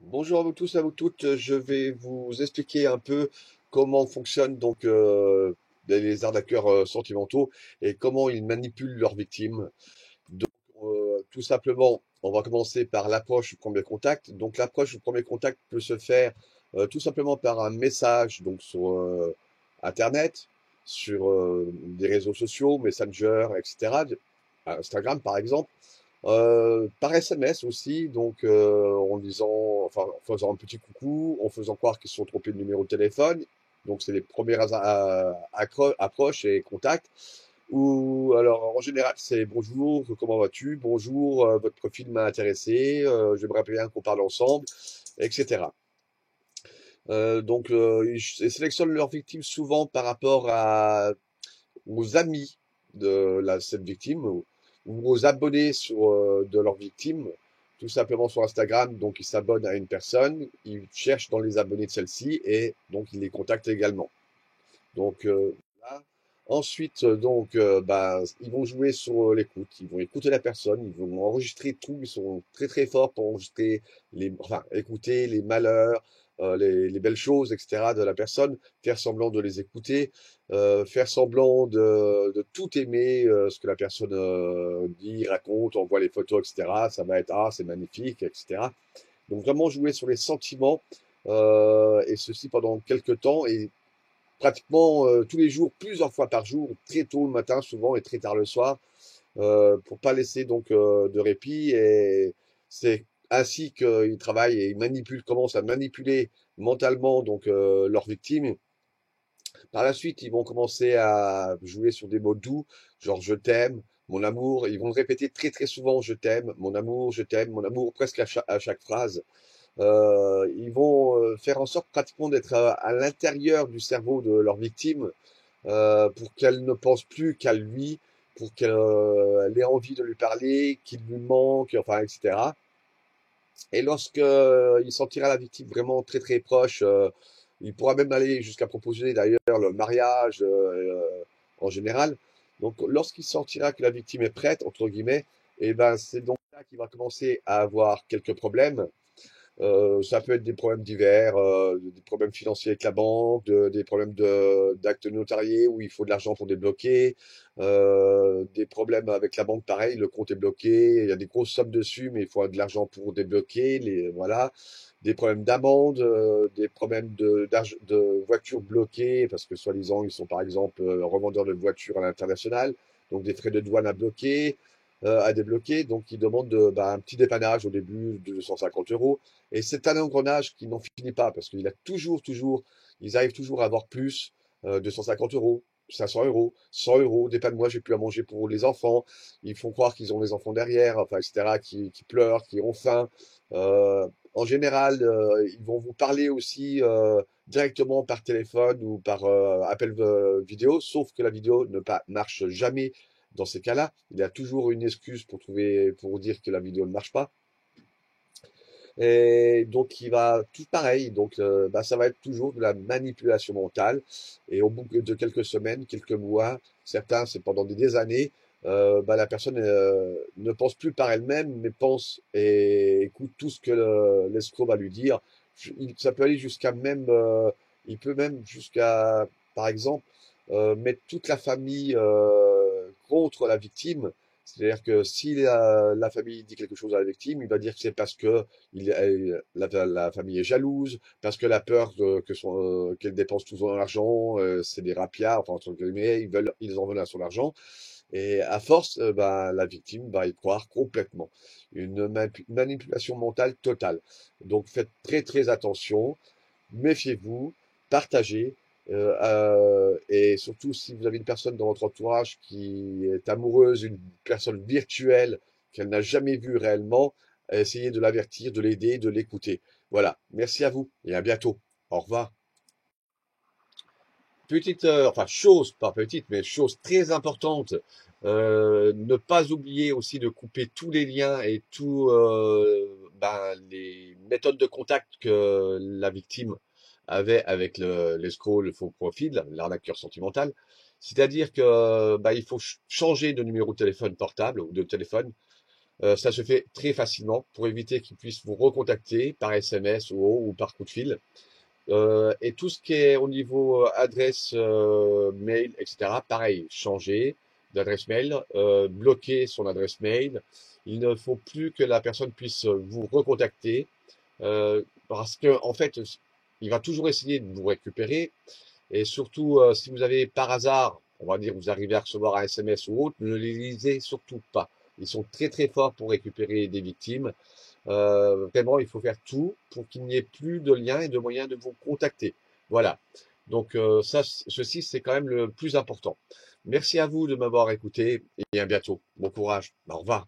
Bonjour à vous tous, à vous toutes. Je vais vous expliquer un peu comment fonctionnent les arnaqueurs sentimentaux et comment ils manipulent leurs victimes. Donc, tout simplement, on va commencer par l'approche du premier contact. Donc, l'approche du premier contact peut se faire tout simplement par un message donc sur Internet, sur des réseaux sociaux, Messenger, etc. Instagram, par exemple. Par SMS aussi, donc en disant, enfin, en faisant un petit coucou, en faisant croire qu'ils se sont trompés de numéro de téléphone. Donc c'est les premières approches et contacts. Ou alors en général c'est bonjour, comment vas-tu? Bonjour, votre profil m'a intéressé, j'aimerais bien qu'on parle ensemble, etc. Ils sélectionnent leurs victimes souvent par rapport aux amis cette victime ou aux abonnés de leur victime, tout simplement sur Instagram. Donc, ils s'abonnent à une personne, ils cherchent dans les abonnés de celle-ci et donc ils les contactent également. Donc, là. Ensuite, ils vont jouer sur l'écoute. Ils vont écouter la personne, ils vont enregistrer tout. Ils sont très très forts pour enregistrer écouter les malheurs, les belles choses, etc. de la personne, faire semblant de les écouter, faire semblant de tout aimer, ce que la personne dit, raconte, envoie les photos, etc. Ça va être ah c'est magnifique, etc. Donc vraiment jouer sur les sentiments et ceci pendant quelques temps et pratiquement tous les jours, plusieurs fois par jour, très tôt le matin souvent et très tard le soir, pour pas laisser de répit. Et c'est ainsi qu'ils travaillent et ils manipulent, commencent à manipuler mentalement leurs victimes. Par la suite, ils vont commencer à jouer sur des mots doux, genre je t'aime, mon amour. Ils vont répéter très très souvent je t'aime, mon amour, presque à chaque phrase. Ils vont faire en sorte pratiquement d'être à l'intérieur du cerveau de leur victime pour qu'elle ne pense plus qu'à lui, pour qu'elle ait envie de lui parler, qu'il lui manque, enfin, etc. Et lorsque il sentira la victime vraiment très très proche, il pourra même aller jusqu'à proposer d'ailleurs le mariage en général. Donc, lorsqu'il sentira que la victime est prête, entre guillemets, et ben c'est donc là qu'il va commencer à avoir quelques problèmes. Ça peut être des problèmes divers, des problèmes financiers avec la banque, des problèmes d'actes notariés où il faut de l'argent pour débloquer, des problèmes avec la banque, pareil, le compte est bloqué, il y a des grosses sommes dessus, mais il faut de l'argent pour débloquer, voilà. Des problèmes d'amende, des problèmes de voitures bloquées, parce que soi-disant, ils sont par exemple revendeurs de voitures à l'international, donc des frais de douane à bloquer, à débloquer, donc ils demandent un petit dépannage au début de 250 euros. Et c'est un engrenage qui n'en finit pas parce qu'il a toujours, ils arrivent toujours à avoir plus, 250 euros, 500 euros, 100 euros, dépanne-moi, j'ai plus à manger pour les enfants. Ils font croire qu'ils ont les enfants derrière, enfin, etc., qui pleurent, qui ont faim. En général, ils vont vous parler aussi directement par téléphone ou par appel vidéo, sauf que la vidéo ne marche jamais dans ces cas-là. Il y a toujours une excuse pour dire que la vidéo ne marche pas. Et donc, il va tout pareil. Donc, ça va être toujours de la manipulation mentale. Et au bout de quelques semaines, quelques mois, certains, c'est pendant des années, la personne ne pense plus par elle-même, mais pense et écoute tout ce que l'escroc va lui dire. Ça peut aller jusqu'à même, il peut même jusqu'à, par exemple, mettre toute la famille contre la victime. C'est-à-dire que si la famille dit quelque chose à la victime, il va dire que c'est parce que la famille est jalouse, parce que la peur qu'elle dépense tout son argent, c'est des rapias, enfin, entre guillemets, ils en veulent à son argent. Et à force, la victime va y croire complètement. Une manipulation mentale totale. Donc faites très très attention, méfiez-vous, partagez. Et surtout, si vous avez une personne dans votre entourage qui est amoureuse, une personne virtuelle qu'elle n'a jamais vue réellement, essayez de l'avertir, de l'aider, de l'écouter. Voilà. Merci à vous et à bientôt. Au revoir. Petite, chose, pas petite, mais chose très importante. Ne pas oublier aussi de couper tous les liens et les méthodes de contact que la victime avait avec l'escroc, le faux profil, l'arnaqueur sentimental. C'est-à-dire que il faut changer de numéro de téléphone portable ou de téléphone Ça se fait très facilement pour éviter qu'ils puissent vous recontacter par SMS ou par coup de fil. Et tout ce qui est au niveau adresse mail, etc., pareil, changer d'adresse mail, bloquer son adresse mail. Il ne faut plus que la personne puisse vous recontacter parce que en fait, il va toujours essayer de vous récupérer. Et surtout, si vous avez par hasard, on va dire, vous arrivez à recevoir un SMS ou autre, ne les lisez surtout pas. Ils sont très très forts pour récupérer des victimes. Vraiment, il faut faire tout pour qu'il n'y ait plus de lien et de moyens de vous contacter. Voilà. Donc ça, ceci, c'est quand même le plus important. Merci à vous de m'avoir écouté et à bientôt. Bon courage. Au revoir.